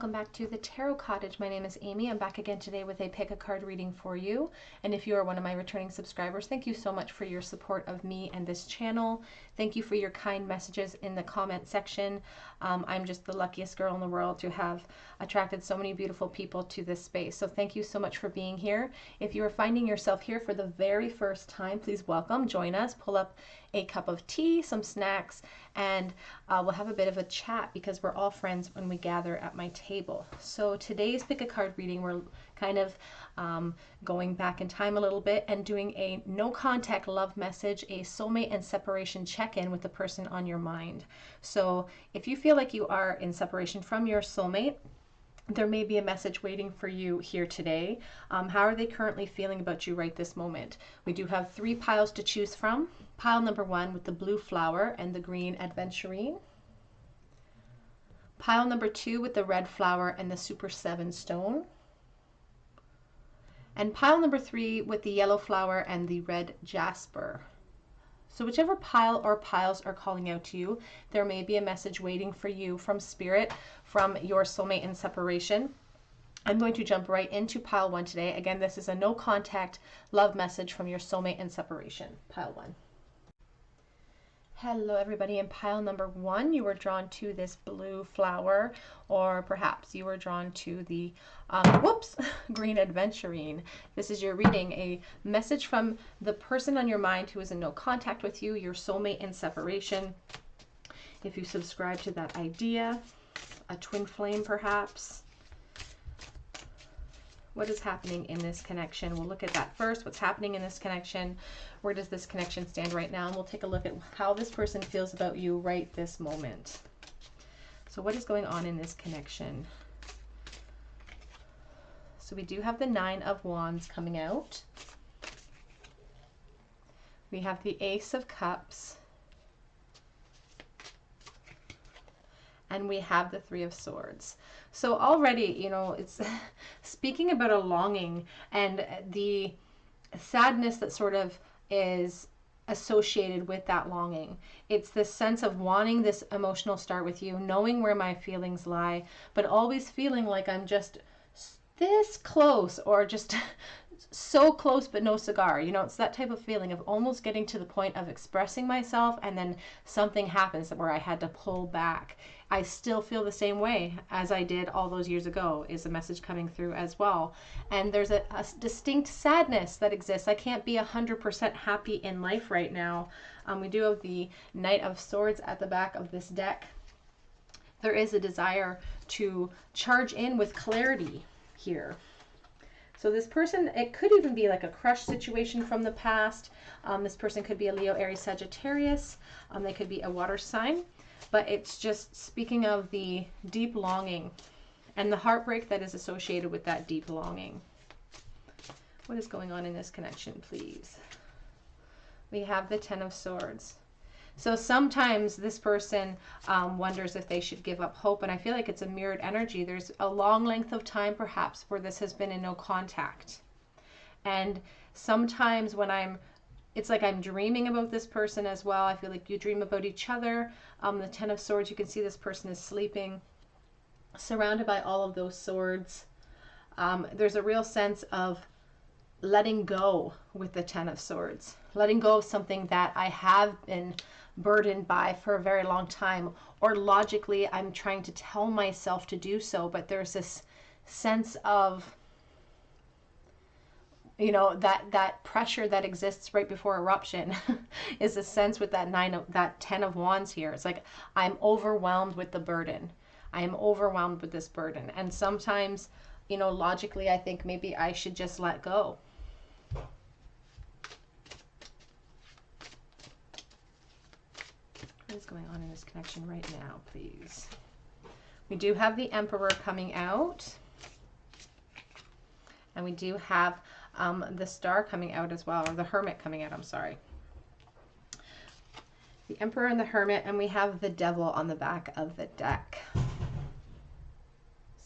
welcome back to the Tarot Cottage. My name is Amy. I'm back again today with a pick a card reading for you. And if you are one of my returning subscribers, thank you so much for your support of me and this channel. Thank you for your kind messages in the comment section. I'm just the luckiest girl in the world to have attracted so many beautiful people to this space. So thank you so much for being here. If you are finding yourself here for the very first time, please welcome, join us, pull up a cup of tea, some snacks, and we'll have a bit of a chat because we're all friends when we gather at my table. So today's pick a card reading, we're kind of going back in time a little bit and doing a no contact love message, a soulmate and separation check-in with the person on your mind. So if you feel like you are in separation from your soulmate, there may be a message waiting for you here today. How are they currently feeling about you right this moment? We do have 3 piles to choose from. Pile number 1 with the blue flower and the green adventurine. Pile number 2 with the red flower and the Super 7 stone. And pile number 3 with the yellow flower and the red jasper. So whichever pile or piles are calling out to you, there may be a message waiting for you from Spirit, from your soulmate in separation. I'm going to jump right into pile 1 today. Again, this is a no contact love message from your soulmate in separation. Pile 1. Hello everybody. In pile number 1, you were drawn to this blue flower, or perhaps you were drawn to the green adventurine. This is your reading, a message from the person on your mind who is in no contact with you, your soulmate in separation. If you subscribe to that idea, a twin flame perhaps. What is happening in this connection? We'll look at that first. What's happening in this connection? Where does this connection stand right now? And we'll take a look at how this person feels about you right this moment. So what is going on in this connection? So we do have the 9 of Wands coming out. We have the Ace of Cups. And we have the 3 of Swords. So already, you know, it's speaking about a longing and the sadness that sort of is associated with that longing. It's this sense of wanting this emotional start with you, knowing where my feelings lie, but always feeling like I'm just this close, or just so close but no cigar. You know, it's that type of feeling of almost getting to the point of expressing myself and then something happens where I had to pull back. I still feel the same way as I did all those years ago, is a message coming through as well. And there's a distinct sadness that exists. I can't be 100% happy in life right now. We do have the Knight of Swords at the back of this deck. There is a desire to charge in with clarity here. So this person, it could even be like a crush situation from the past. This person could be a Leo, Aries, Sagittarius. They could be a water sign. But it's just speaking of the deep longing and the heartbreak that is associated with that deep longing. What is going on in this connection, please? We have the 10 of Swords. So sometimes this person wonders if they should give up hope, and I feel like it's a mirrored energy. There's a long length of time perhaps where this has been in no contact. And sometimes when it's like I'm dreaming about this person as well. I feel like you dream about each other. The 10 of Swords, you can see this person is sleeping, surrounded by all of those swords. There's a real sense of letting go with the 10 of Swords. Letting go of something that I have been burdened by for a very long time. Or logically, I'm trying to tell myself to do so, but there's this sense of, you know, that pressure that exists right before eruption is a sense with that 10 of Wands here. It's like I'm overwhelmed with the burden. I am overwhelmed with this burden. And sometimes, you know, logically, I think maybe I should just let go. What is going on in this connection right now, please? We do have the Emperor coming out. And we do have the Star coming out as well, or the Hermit coming out, I'm sorry. The Emperor and the Hermit, and we have the Devil on the back of the deck.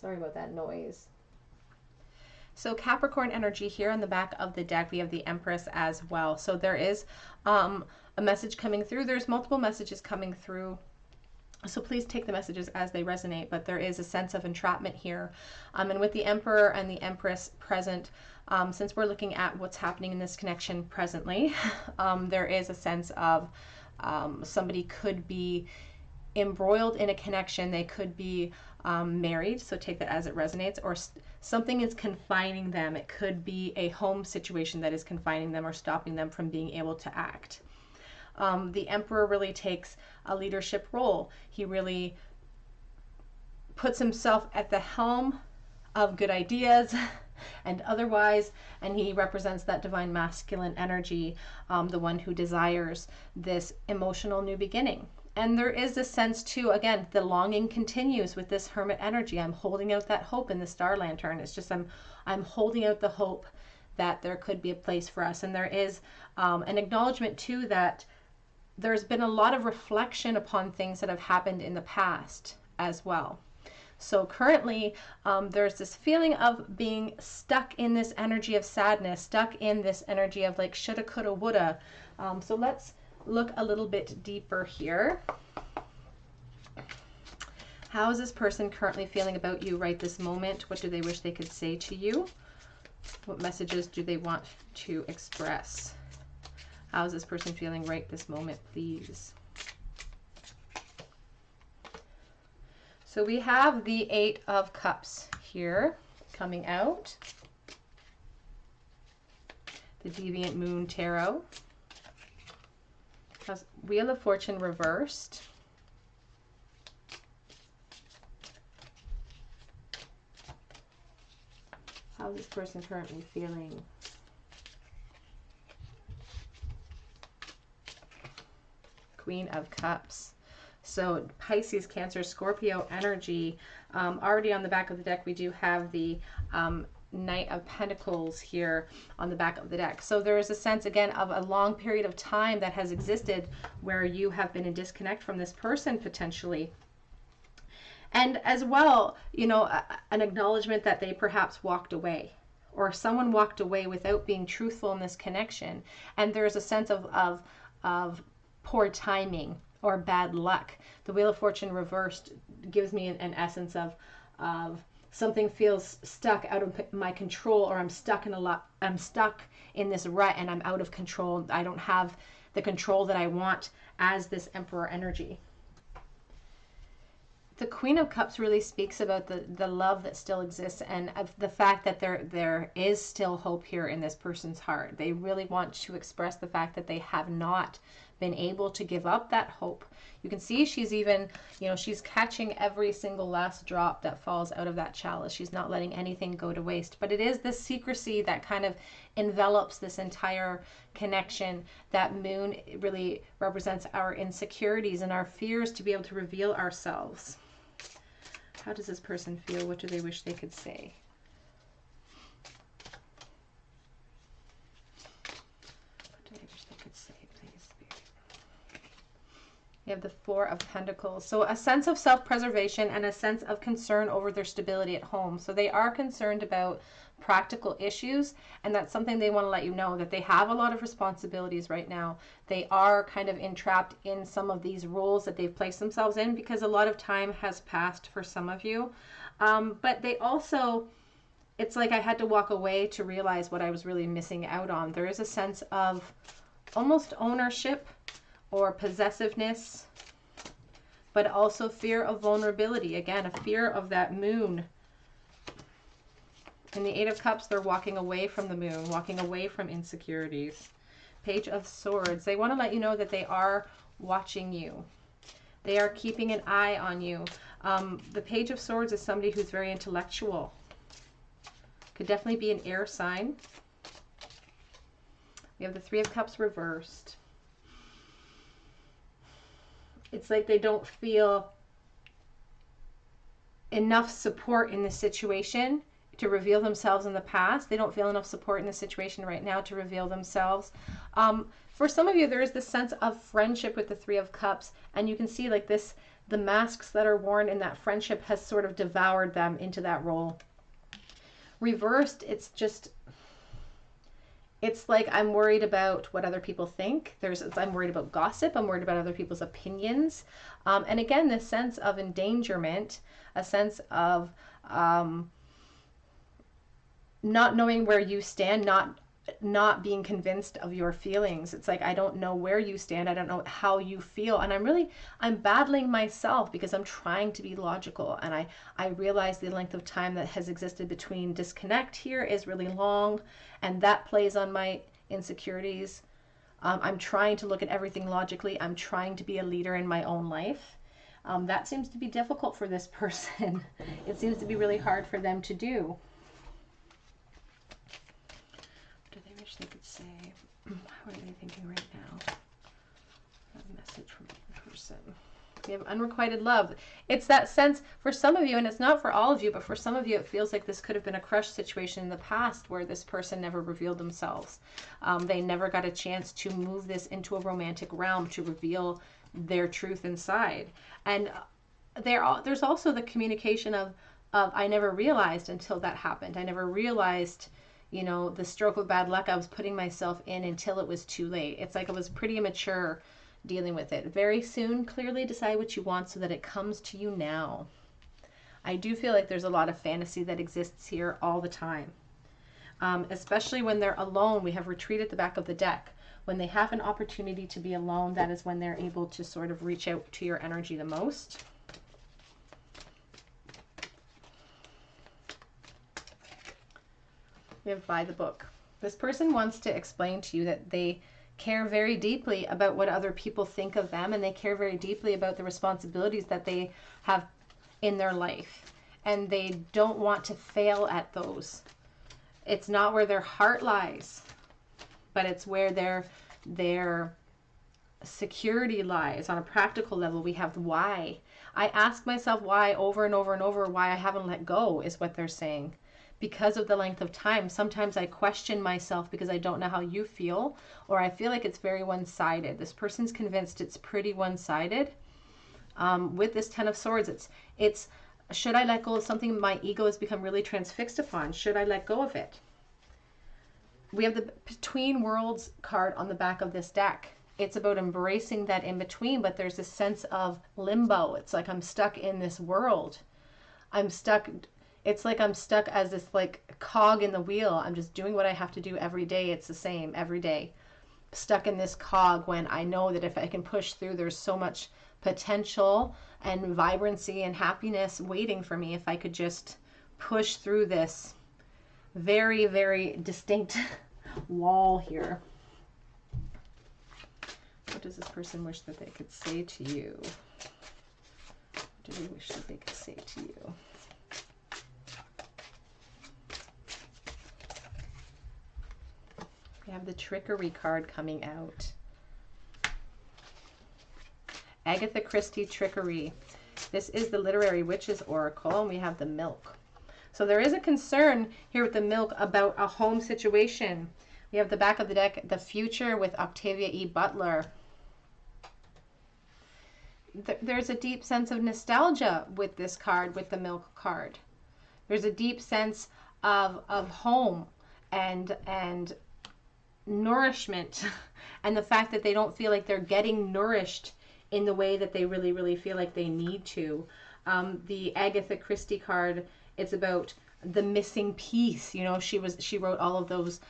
Sorry about that noise. So Capricorn energy here on the back of the deck. We have the Empress as well. So there is a message coming through. There's multiple messages coming through So please take the messages as they resonate, but there is a sense of entrapment here. And with the Emperor and the Empress present, since we're looking at what's happening in this connection presently, there is a sense of somebody could be embroiled in a connection. They could be married, so take that as it resonates, or something is confining them. It could be a home situation that is confining them or stopping them from being able to act. The Emperor really takes a leadership role. He really puts himself at the helm of good ideas and otherwise, and he represents that divine masculine energy, the one who desires this emotional new beginning. And there is this sense too, again, the longing continues with this Hermit energy. I'm holding out that hope in the Star Lantern. It's just I'm holding out the hope that there could be a place for us. And there is an acknowledgement too that there's been a lot of reflection upon things that have happened in the past as well. So currently, there's this feeling of being stuck in this energy of sadness, stuck in this energy of like shoulda, coulda, woulda. So let's look a little bit deeper here. How is this person currently feeling about you right this moment? What do they wish they could say to you? What messages do they want to express? How is this person feeling right this moment, please? So we have the 8 of Cups here coming out. The Deviant Moon Tarot. Has Wheel of Fortune reversed. How is this person currently feeling? Queen of Cups. So Pisces, Cancer, Scorpio energy. Already on the back of the deck, we do have the Knight of Pentacles here on the back of the deck. So there is a sense, again, of a long period of time that has existed where you have been in disconnect from this person potentially. And as well, you know, an acknowledgement that they perhaps walked away, or someone walked away without being truthful in this connection. And there's a sense of poor timing or bad luck. The Wheel of Fortune reversed gives me an essence of something feels stuck out of my control, or I'm stuck in this rut and I'm out of control. I don't have the control that I want as this Emperor energy. The Queen of Cups really speaks about the love that still exists, and of the fact that there is still hope here in this person's heart. They really want to express the fact that they have not been able to give up that hope. You can see she's even, you know, she's catching every single last drop that falls out of that chalice. She's not letting anything go to waste. But it is this secrecy that kind of envelops this entire connection. That moon really represents our insecurities and our fears to be able to reveal ourselves. How does this person feel? What do they wish they could say? What do they wish they could say, please, Spirit? You have the 4 of Pentacles. So a sense of self-preservation and a sense of concern over their stability at home. So they are concerned about practical issues, and that's something they want to let you know, that they have a lot of responsibilities right now. They are kind of entrapped in some of these roles that they've placed themselves in because a lot of time has passed for some of you. But they also, it's like I had to walk away to realize what I was really missing out on. There is a sense of almost ownership or possessiveness, but also fear of vulnerability. Again, a fear of that moon. In the 8 of Cups, they're walking away from the moon, walking away from insecurities. Page of Swords. They want to let you know that they are watching you. They are keeping an eye on you. The Page of Swords is somebody who's very intellectual. Could definitely be an air sign. We have the 3 of Cups reversed. It's like they don't feel enough support in this situation to reveal themselves in the past. They don't feel enough support in the situation right now to reveal themselves. For some of you, there is this sense of friendship with the 3 of Cups, and you can see like this, the masks that are worn in that friendship has sort of devoured them into that role. Reversed, it's just, It's like I'm worried about what other people think. I'm worried about gossip. I'm worried about other people's opinions. And again, this sense of endangerment, a sense of not knowing where you stand, not being convinced of your feelings. It's like, I don't know where you stand. I don't know how you feel. And I'm battling myself because I'm trying to be logical. And I realize the length of time that has existed between disconnect here is really long. And that plays on my insecurities. I'm trying to look at everything logically. I'm trying to be a leader in my own life. That seems to be difficult for this person. It seems to be really hard for them to do. They could say, what are they thinking right now? A message from the person. We have unrequited love. It's that sense for some of you, and it's not for all of you, but for some of you, it feels like this could have been a crush situation in the past where this person never revealed themselves. They never got a chance to move this into a romantic realm to reveal their truth inside. And there's also the communication of I never realized until that happened. I never realized, you know, the stroke of bad luck I was putting myself in until it was too late. It's like I was pretty immature dealing with it. Very soon, clearly decide what you want so that it comes to you now. I do feel like there's a lot of fantasy that exists here all the time. Especially when they're alone. We have retreat at the back of the deck. When they have an opportunity to be alone, that is when they're able to sort of reach out to your energy the most. We have by the book. This person wants to explain to you that they care very deeply about what other people think of them, and they care very deeply about the responsibilities that they have in their life. And they don't want to fail at those. It's not where their heart lies, but it's where their security lies. On a practical level, we have why. I ask myself why over and over and over, why I haven't let go, is what they're saying. Because of the length of time, sometimes I question myself because I don't know how you feel, or I feel like it's very one-sided. This person's convinced it's pretty one-sided. With this Ten of Swords, it's should I let go of something my ego has become really transfixed upon? Should I let go of it? We have the Between Worlds card on the back of this deck. It's about embracing that in between, but there's this sense of limbo. It's like I'm stuck in this world. I'm stuck. It's like I'm stuck as this like cog in the wheel. I'm just doing what I have to do every day. It's the same every day. Stuck in this cog when I know that if I can push through, there's so much potential and vibrancy and happiness waiting for me if I could just push through this very, very distinct wall here. What does this person wish that they could say to you? What do they wish that they could say to you? We have the Trickery card coming out. Agatha Christie Trickery. This is the Literary Witches Oracle, and we have the Milk. So there is a concern here with the Milk about a home situation. We have the back of the deck, the Future with Octavia E. Butler. There's a deep sense of nostalgia with this card, with the Milk card. There's a deep sense of home and nourishment, and the fact that they don't feel like they're getting nourished in the way that they really, really feel like they need to. The Agatha Christie card, it's about the missing piece. You know, she wrote all of those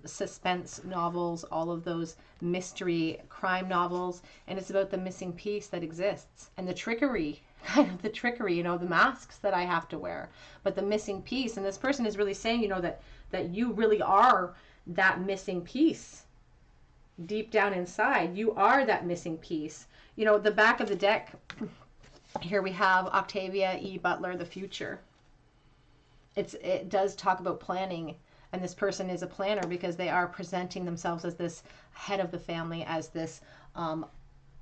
suspense novels, all of those mystery crime novels, and it's about the missing piece that exists and the trickery, kind of the trickery, you know, the masks that I have to wear, but the missing piece. And this person is really saying, you know, that you really are that missing piece deep down inside. You are that missing piece. You know, the back of the deck here we have Octavia E. Butler, the Future. It does talk about planning, and this person is a planner because they are presenting themselves as this head of the family, as this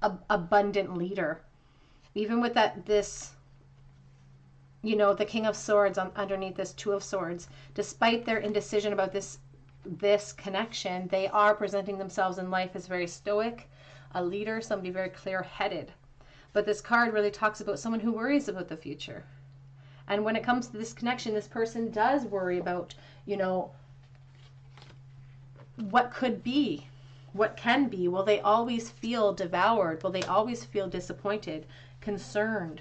abundant leader. Even with this, you know, the King of Swords underneath this Two of Swords, despite their indecision about this connection, they are presenting themselves in life as very stoic, a leader, somebody very clear-headed. But this card really talks about someone who worries about the future. And when it comes to this connection, this person does worry about, you know, what could be, what can be. Will they always feel devoured? Will they always feel disappointed, concerned?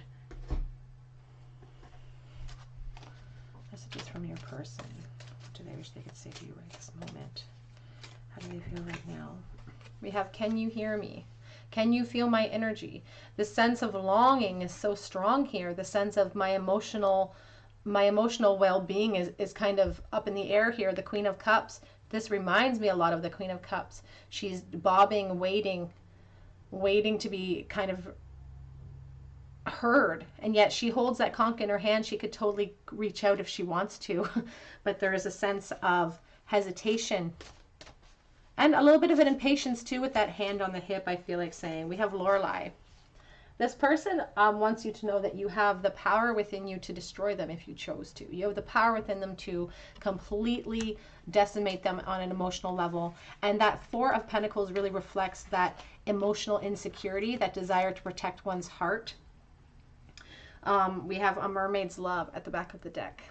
Messages from your person. What do they wish they could say to you right this moment? How do they feel right now? We have, can you hear me? Can you feel my energy? The sense of longing is so strong here. The sense of my emotional well-being is kind of up in the air here. The Queen of Cups. This reminds me a lot of the Queen of Cups. She's bobbing, waiting to be kind of heard, and yet she holds that conch in her hand. She could totally reach out if she wants to, but there is a sense of hesitation and a little bit of an impatience too with that hand on the hip, I feel like saying. We have Lorelei. This person wants you to know that you have the power within you to destroy them if you chose to. You have the power within them to completely decimate them on an emotional level. And that Four of Pentacles really reflects that emotional insecurity, that desire to protect one's heart. We have a mermaid's love at the back of the deck.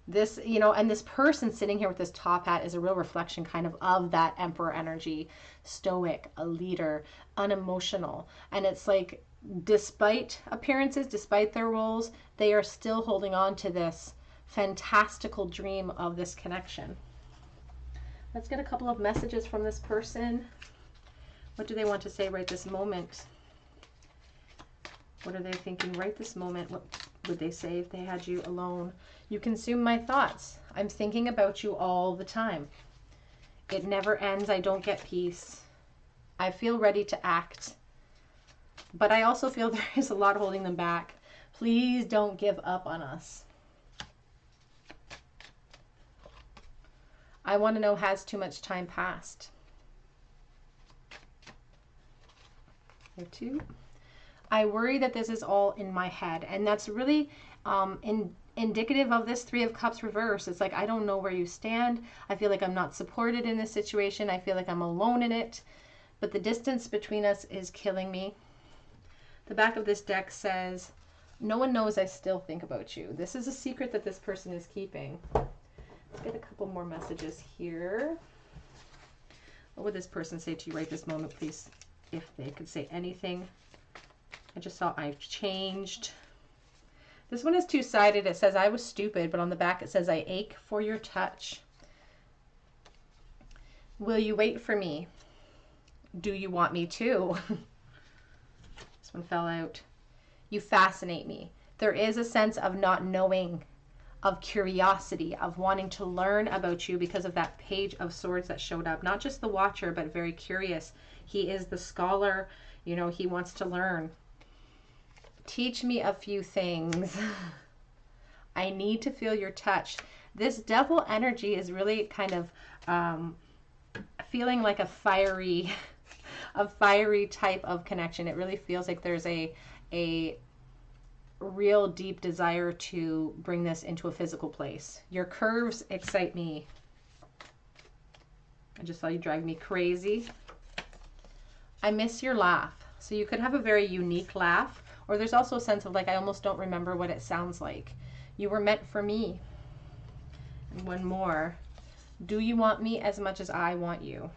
This, you know, and this person sitting here with this top hat is a real reflection kind of that Emperor energy. Stoic, a leader, unemotional. And it's like, despite appearances, despite their roles, they are still holding on to this fantastical dream of this connection. Let's get a couple of messages from this person. What do they want to say right this moment? What are they thinking right this moment? What would they say if they had you alone? You consume my thoughts. I'm thinking about you all the time. It never ends. I don't get peace. I feel ready to act. But I also feel there is a lot holding them back. Please don't give up on us. I want to know, has too much time passed? There too. I worry that this is all in my head. And that's really indicative of this Three of Cups reverse. It's like, I don't know where you stand. I feel like I'm not supported in this situation. I feel like I'm alone in it. But the distance between us is killing me. The back of this deck says, no one knows I still think about you. This is a secret that this person is keeping. Let's get a couple more messages here. What would this person say to you right this moment, please? If they could say anything. I just saw I've changed. This one is two-sided. It says I was stupid, but on the back it says I ache for your touch. Will you wait for me? Do you want me to? This one fell out. You fascinate me. There is a sense of not knowing, of curiosity, of wanting to learn about you because of that Page of Swords that showed up. Not just the watcher, but very curious. He is the scholar. You know, he wants to learn. Teach me a few things. I need to feel your touch. This Devil energy is really kind of feeling like a fiery type of connection. It really feels like there's a real deep desire to bring this into a physical place. Your curves excite me. I just saw you drive me crazy. I miss your laugh. So you could have a very unique laugh, or there's also a sense of like, I almost don't remember what it sounds like. You were meant for me. And one more. Do you want me as much as I want you?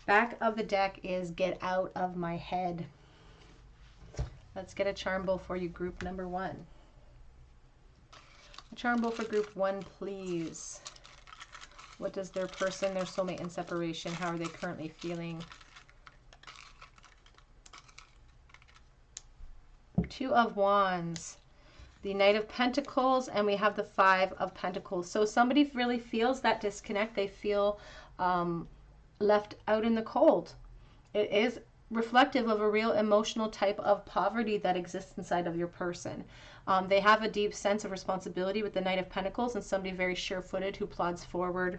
Back of the deck is get out of my head. Let's get a charm bowl for you, group number one. A charm bowl for group one, please. What does their person, their soulmate in separation, how are they currently feeling? Two of Wands, the Knight of Pentacles, and we have the Five of Pentacles. So somebody really feels that disconnect. They feel left out in the cold. It is reflective of a real emotional type of poverty that exists inside of your person. They have a deep sense of responsibility with the Knight of Pentacles, and somebody very sure-footed who plods forward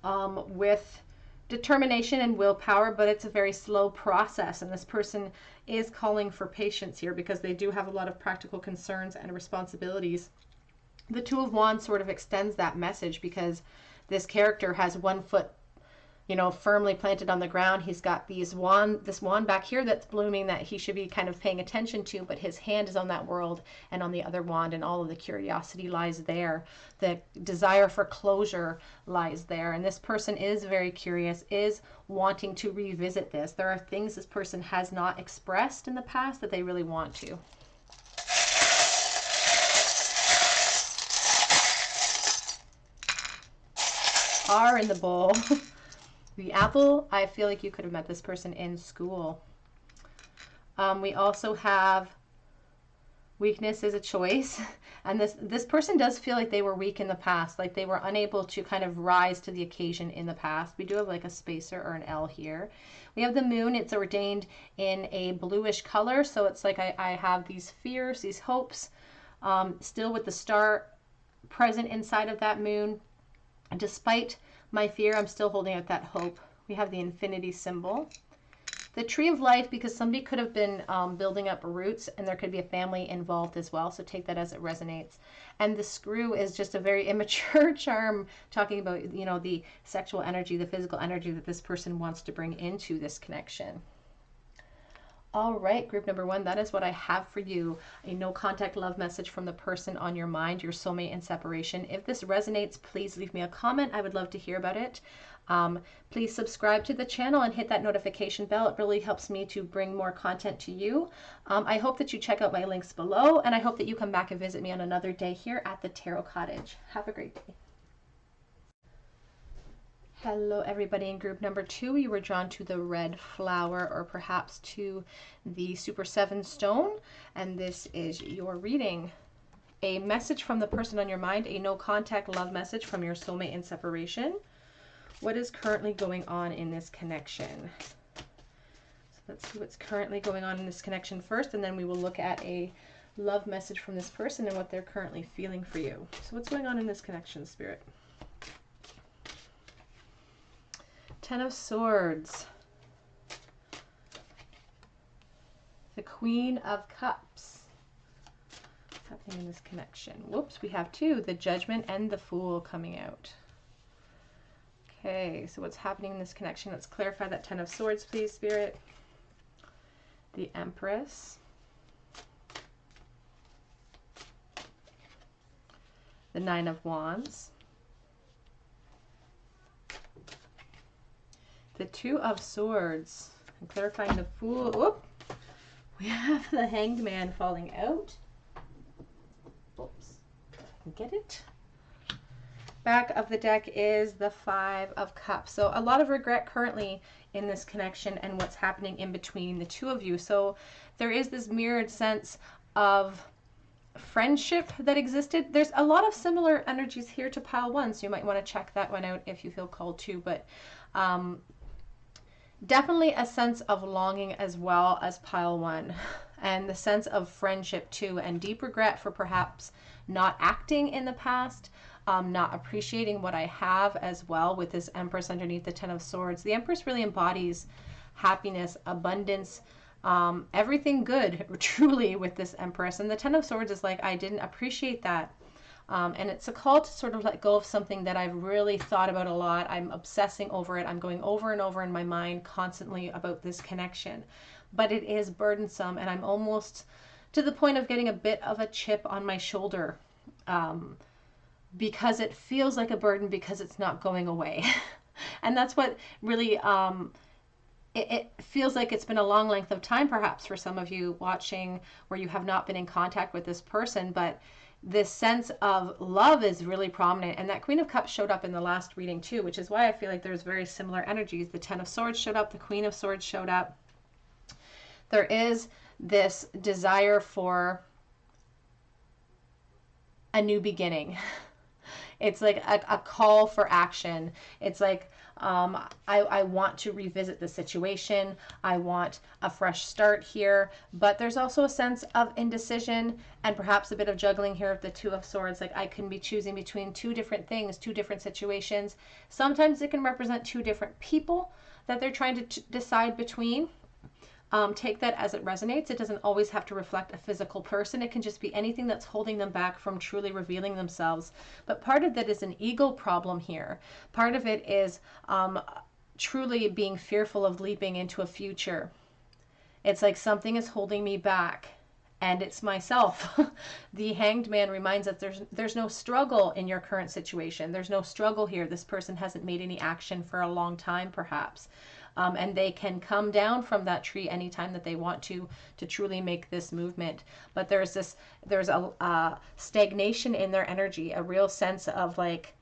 with determination and willpower, but it's a very slow process, and this person is calling for patience here because they do have a lot of practical concerns and responsibilities. The Two of Wands sort of extends that message because this character has one foot you know, firmly planted on the ground. He's got this wand back here that's blooming that he should be kind of paying attention to, but his hand is on that world and on the other wand, and all of the curiosity lies there. The desire for closure lies there. And this person is very curious, is wanting to revisit this. There are things this person has not expressed in the past that they really want to. Are in the bowl. The apple, I feel like you could have met this person in school. We also have weakness is a choice. And this person does feel like they were weak in the past, like they were unable to kind of rise to the occasion in the past. We do have like a spacer or an L here. We have the moon. It's ordained in a bluish color. So it's like I have these fears, these hopes, still with the star present inside of that moon. And despite my fear, I'm still holding out that hope. We have the infinity symbol. The tree of life, because somebody could have been building up roots, and there could be a family involved as well. So take that as it resonates. And the screw is just a very immature charm, talking about, you know, the sexual energy, the physical energy that this person wants to bring into this connection. All right, group number 1, that is what I have for you. A no contact love message from the person on your mind, your soulmate in separation. If this resonates, please leave me a comment. I would love to hear about it. Please subscribe to the channel and hit that notification bell. It really helps me to bring more content to you. I hope that you check out my links below, and I hope that you come back and visit me on another day here at the Tarot Cottage. Have a great day. Hello everybody. In group number 2, you were drawn to the red flower, or perhaps to the Super 7 stone, and this is your reading. A message from the person on your mind, a no contact love message from your soulmate in separation. What is currently going on in this connection? So let's see what's currently going on in this connection first, and then we will look at a love message from this person and what they're currently feeling for you. So what's going on in this connection, Spirit? Ten of Swords, the Queen of Cups. What's happening in this connection? Whoops, we have 2, the Judgment and the Fool coming out. Okay, so what's happening in this connection? Let's clarify that 10 of Swords, please, Spirit. The Empress, the 9 of Wands, the 2 of Swords, and clarifying the Fool. Whoop! We have the Hanged Man falling out. Oops, I can get it. Back of the deck is the 5 of Cups. So a lot of regret currently in this connection and what's happening in between the 2 of you. So there is this mirrored sense of friendship that existed. There's a lot of similar energies here to pile 1, so you might want to check that one out if you feel called to. But definitely a sense of longing as well as pile 1, and the sense of friendship too, and deep regret for perhaps not acting in the past, not appreciating what I have as well, with this Empress underneath the 10 of Swords. The Empress really embodies happiness, abundance, everything good truly with this Empress, and the 10 of Swords is like, I didn't appreciate that. And it's a call to sort of let go of something that I've really thought about a lot. I'm obsessing over it. I'm going over and over in my mind constantly about this connection. But it is burdensome, and I'm almost to the point of getting a bit of a chip on my shoulder, because it feels like a burden because it's not going away. And that's what really, it feels like it's been a long length of time perhaps for some of you watching where you have not been in contact with this person, but this sense of love is really prominent. And that Queen of Cups showed up in the last reading too, which is why I feel like there's very similar energies. The 10 of Swords showed up, the Queen of Swords showed up. There is this desire for a new beginning. It's like a call for action. It's like, I want to revisit the situation. I want a fresh start here. But there's also a sense of indecision and perhaps a bit of juggling here with the 2 of Swords. Like, I can be choosing between 2 different things, 2 different situations. Sometimes it can represent 2 different people that they're trying to decide between. Take that as it resonates. It doesn't always have to reflect a physical person. It can just be anything that's holding them back from truly revealing themselves. But part of that is an ego problem here. Part of it is truly being fearful of leaping into a future. It's like something is holding me back, and it's myself. The Hanged Man reminds us there's no struggle in your current situation. There's no struggle here. This person hasn't made any action for a long time, perhaps. And they can come down from that tree anytime that they want to truly make this movement. But there's a stagnation in their energy, a real sense of like,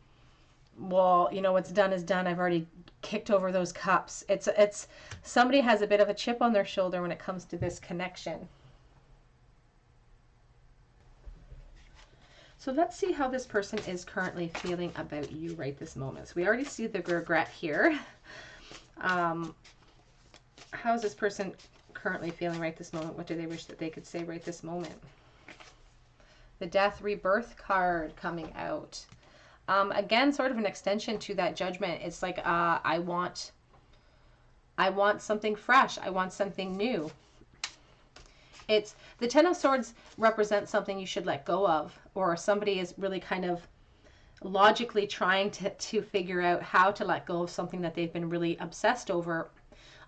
well, you know, what's done is done. I've already kicked over those cups. It's somebody has a bit of a chip on their shoulder when it comes to this connection. So let's see how this person is currently feeling about you right this moment. So we already see the regret here. How is this person currently feeling right this moment? What do they wish that they could say right this moment? The Death Rebirth card coming out. Again, sort of an extension to that Judgment. It's like, I want something fresh. I want something new. It's the Ten of Swords represents something you should let go of, or somebody is really kind of logically trying to figure out how to let go of something that they've been really obsessed over.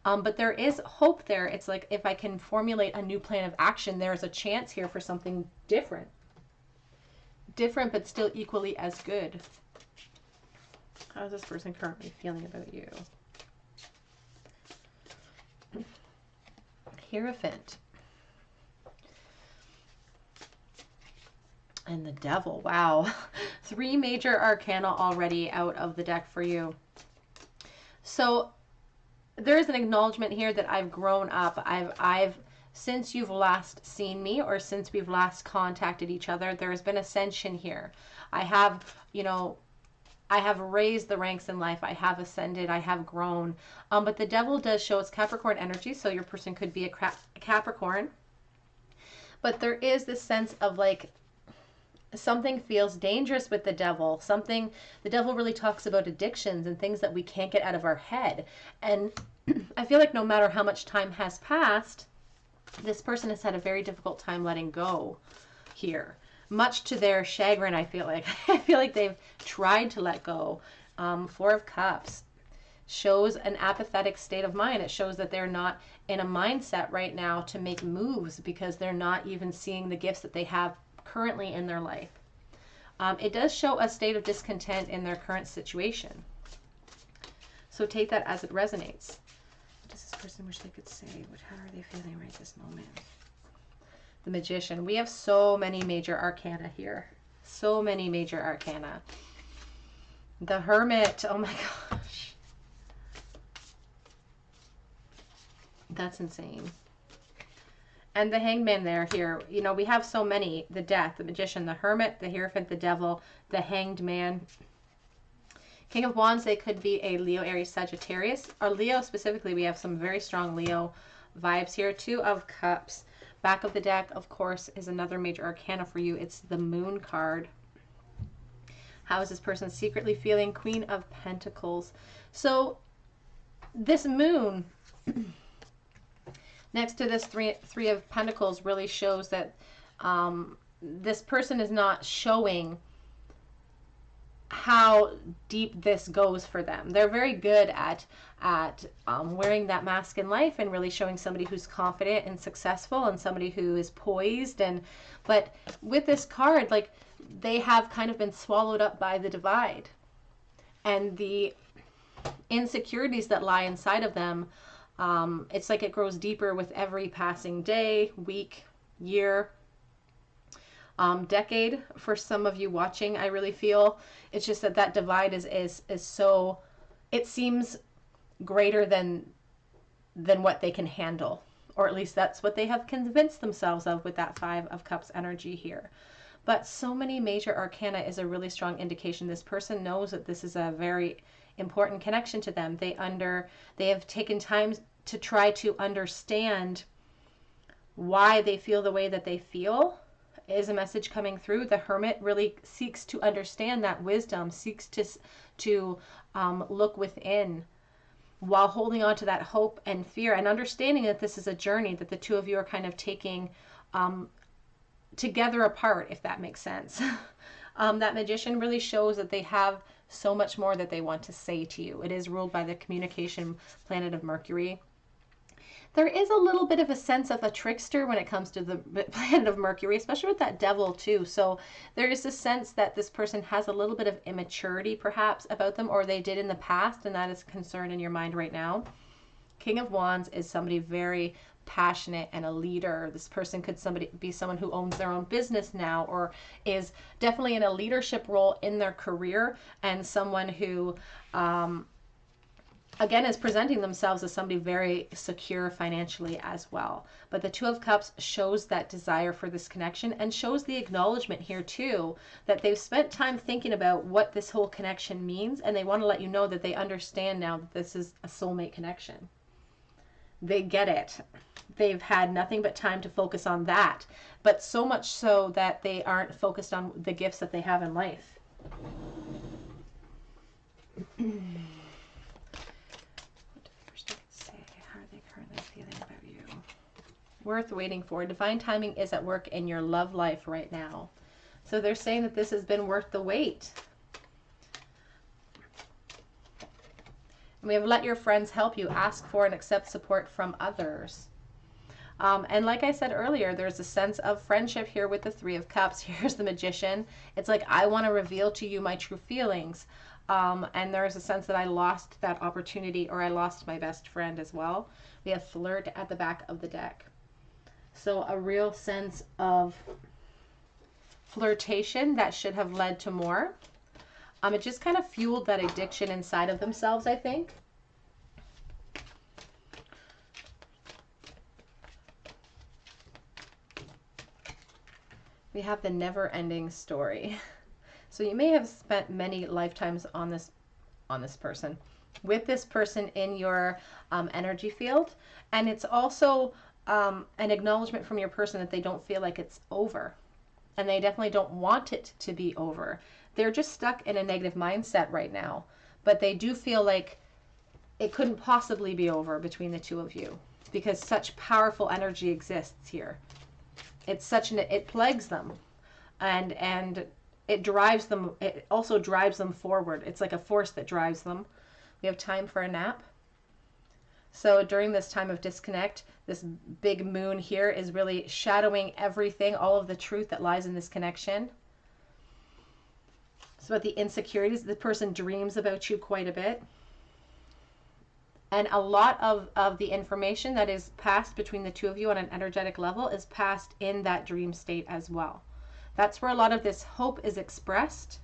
But there is hope there. It's like, if I can formulate a new plan of action, there's a chance here for something different. Different, but still equally as good. How is this person currently feeling about you? Hierophant. And the Devil. Wow. 3 major arcana already out of the deck for you. So there is an acknowledgement here that I've grown up. I've since you've last seen me, or since we've last contacted each other, there has been ascension here. I have, you know, I have raised the ranks in life. I have ascended. I have grown. But the Devil does show it's Capricorn energy, so your person could be a Capricorn. But there is this sense of like, something feels dangerous with the Devil. The Devil really talks about addictions and things that we can't get out of our head. And I feel like no matter how much time has passed, this person has had a very difficult time letting go here. Much to their chagrin, I feel like. I feel like they've tried to let go. 4 of Cups shows an apathetic state of mind. It shows that they're not in a mindset right now to make moves, because they're not even seeing the gifts that they have currently in their life. It does show a state of discontent in their current situation. So take that as it resonates. What does this person wish they could say? How are they feeling right this moment? The Magician. We have so many major arcana here. So many major arcana. The Hermit. Oh my gosh. That's insane. And the Hangman there here. You know, we have so many. The Death, the Magician, the Hermit, the Hierophant, the Devil, the Hanged Man. King of Wands, they could be a Leo, Aries, Sagittarius. Or Leo specifically, we have some very strong Leo vibes here. 2 of Cups. Back of the deck, of course, is another major arcana for you. It's the Moon card. How is this person secretly feeling? Queen of Pentacles. So this Moon next to this three of Pentacles really shows that this person is not showing how deep this goes for them. They're very good at wearing that mask in life and really showing somebody who's confident and successful and somebody who is poised. But with this card, like, they have kind of been swallowed up by the divide and the insecurities that lie inside of them. It's like it grows deeper with every passing day, week, year, decade. For some of you watching, I really feel it's just that divide is so, it seems greater than what they can handle, or at least that's what they have convinced themselves of with that 5 of Cups energy here. But so many major arcana is a really strong indication this person knows that this is a very important connection to them. They have taken time to try to understand why they feel the way that they feel. Is a message coming through. The Hermit really seeks to understand that wisdom, seeks to look within, while holding on to that hope and fear, and understanding that this is a journey that the 2 of you are kind of taking together apart, if that makes sense. That Magician really shows that they have so much more that they want to say to you. It is ruled by the communication planet of Mercury. There is a little bit of a sense of a trickster when it comes to the planet of Mercury, especially with that devil too. So there is a sense that this person has a little bit of immaturity perhaps about them, or they did in the past, and that is a concern in your mind right now. King of Wands is somebody very passionate and a leader. This person could be someone who owns their own business now, or is definitely in a leadership role in their career, and someone who again is presenting themselves as somebody very secure financially as well. But the Two of Cups shows that desire for this connection, and shows the acknowledgement here too that they've spent time thinking about what this whole connection means, and they want to let you know that they understand now that this is a soulmate connection. They get it. They've had nothing but time to focus on that, but so much so that they aren't focused on the gifts that they have in life. What do the first deck say? How are they currently feeling about you? Worth waiting for. Divine timing is at work in your love life right now. So they're saying that this has been worth the wait. We have let your friends help you. Ask for and accept support from others. And like I said earlier, there's a sense of friendship here with the Three of Cups. Here's the Magician. It's like, I want to reveal to you my true feelings. And there's a sense that I lost that opportunity, or I lost my best friend as well. We have flirt at the back of the deck. So a real sense of flirtation that should have led to more. It just kind of fueled that addiction inside of themselves, I think. We have the never-ending story. So you may have spent many lifetimes on this person, with this person in your energy field, and it's also an acknowledgement from your person that they don't feel like it's over, and they definitely don't want it to be over. They're just stuck in a negative mindset right now, but they do feel like it couldn't possibly be over between the two of you, because such powerful energy exists here. It's such it plagues them, and it drives them. It also drives them forward. It's like a force that drives them. We have time for a nap. So during this time of disconnect, this big moon here is really shadowing everything, all of the truth that lies in this connection. So about the insecurities, the person dreams about you quite a bit. And a lot of the information that is passed between the two of you on an energetic level is passed in that dream state as well. That's where a lot of this hope is expressed.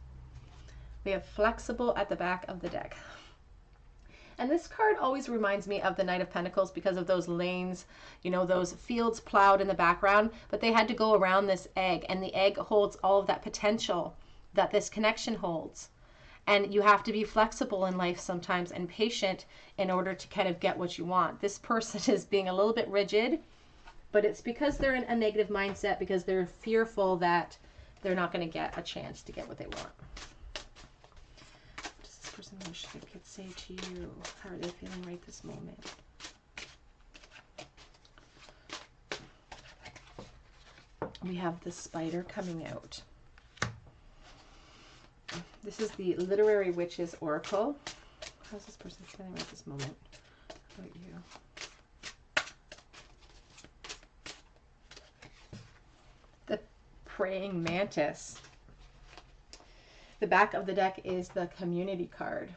We have flexible at the back of the deck. And this card always reminds me of the Knight of Pentacles because of those lanes, you know, those fields plowed in the background. But they had to go around this egg, and the egg holds all of that potential that this connection holds. And you have to be flexible in life sometimes and patient in order to kind of get what you want. This person is being a little bit rigid, but it's because they're in a negative mindset, because they're fearful that they're not going to get a chance to get what they want. What does this person wish they could say to you? How are they feeling right this moment? We have the Spider coming out. This is the Literary Witches Oracle. How's this person feeling right this moment? How about you? The Praying Mantis. The back of the deck is the Community card.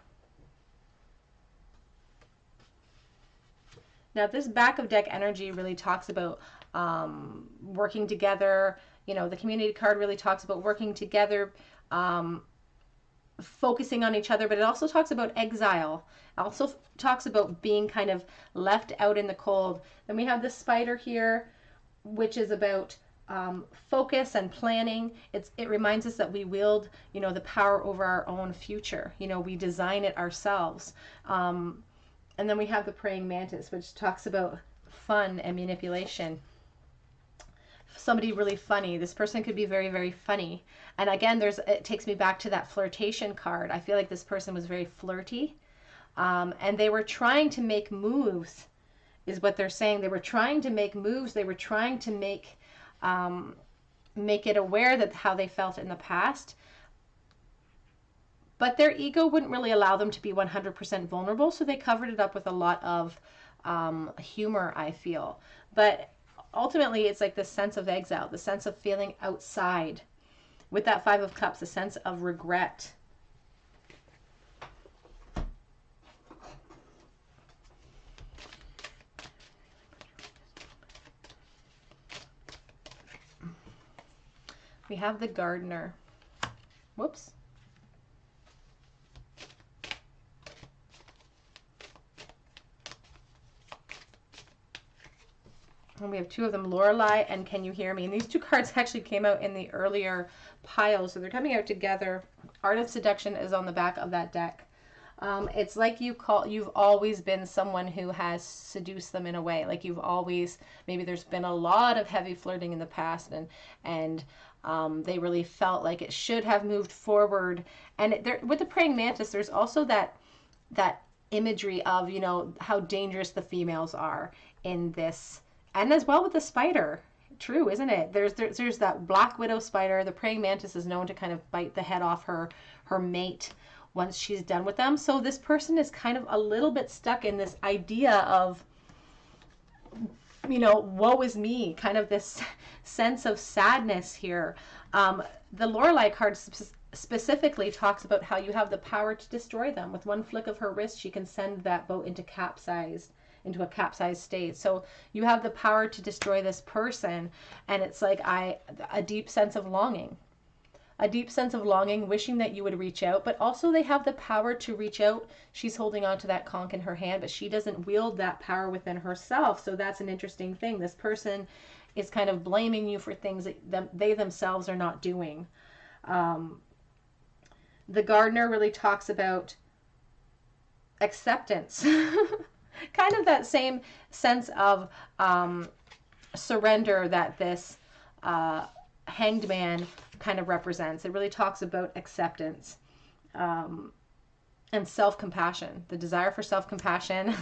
Now this back of deck energy really talks about working together. You know, the Community card really talks about working together, focusing on each other, but it also talks about exile. It also talks about being kind of left out in the cold. Then we have the Spider here, which is about focus and planning. It reminds us that we wield, you know, the power over our own future. You know, we design it ourselves. And then we have the Praying Mantis, which talks about fun and manipulation. Somebody really funny. This person could be very, very funny. And again, it takes me back to that flirtation card. I feel like this person was very flirty. And they were trying to make moves, is what they're saying. They were trying to make moves. They were trying to make it aware that how they felt in the past. but their ego wouldn't really allow them to be 100% vulnerable, so they covered it up with a lot of humor, I feel. But ultimately, it's like the sense of exile, the sense of feeling outside. With that Five of Cups, a sense of regret. We have the Gardener. Whoops. And we have two of them, Lorelei and Can You Hear Me? And these two cards actually came out in the earlier pile, so they're coming out together. Art of Seduction is on the back of that deck. It's like you've always been someone who has seduced them in a way. Like you've always, maybe there's been a lot of heavy flirting in the past, and they really felt like it should have moved forward. And with the praying mantis, there's also that imagery of, you know, how dangerous the females are in this. And as well with the spider. True, isn't it? There's that black widow spider. The praying mantis is known to kind of bite the head off her mate once she's done with them. So this person is kind of a little bit stuck in this idea of, you know, woe is me, kind of this sense of sadness here. The Lorelei card specifically talks about how you have the power to destroy them. With one flick of her wrist, she can send that boat into a capsized state. So you have the power to destroy this person, and it's like a deep sense of longing. A deep sense of longing, wishing that you would reach out, but also they have the power to reach out. She's holding on to that conch in her hand, but she doesn't wield that power within herself. So that's an interesting thing. This person is kind of blaming you for things that they themselves are not doing. The Gardener really talks about acceptance. Kind of that same sense of surrender that this Hanged Man kind of represents. It really talks about acceptance and self-compassion, the desire for self-compassion.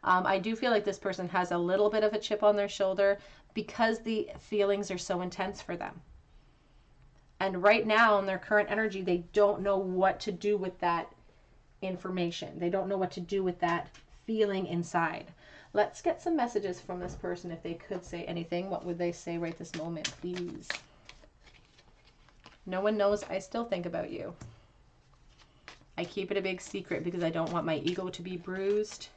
I do feel like this person has a little bit of a chip on their shoulder because the feelings are so intense for them. And right now in their current energy, they don't know what to do with that information. They don't know what to do with that feeling inside. Let's get some messages from this person. If they could say anything, what would they say right this moment, please? No one knows I still think about you. I keep it a big secret because I don't want my ego to be bruised.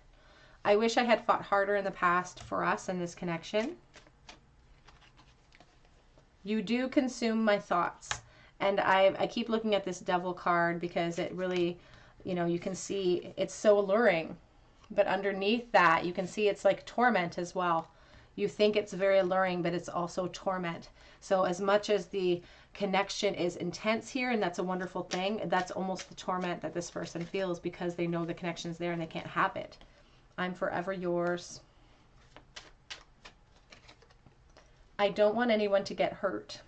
I wish I had fought harder in the past for us and this connection. You do consume my thoughts. And I keep looking at this Devil card because it really, you know, you can see it's so alluring. But underneath that, you can see it's like torment as well. You think it's very alluring, but it's also torment. So as much as the connection is intense here, and that's a wonderful thing, that's almost the torment that this person feels because they know the connection's there and they can't have it. I'm forever yours. I don't want anyone to get hurt.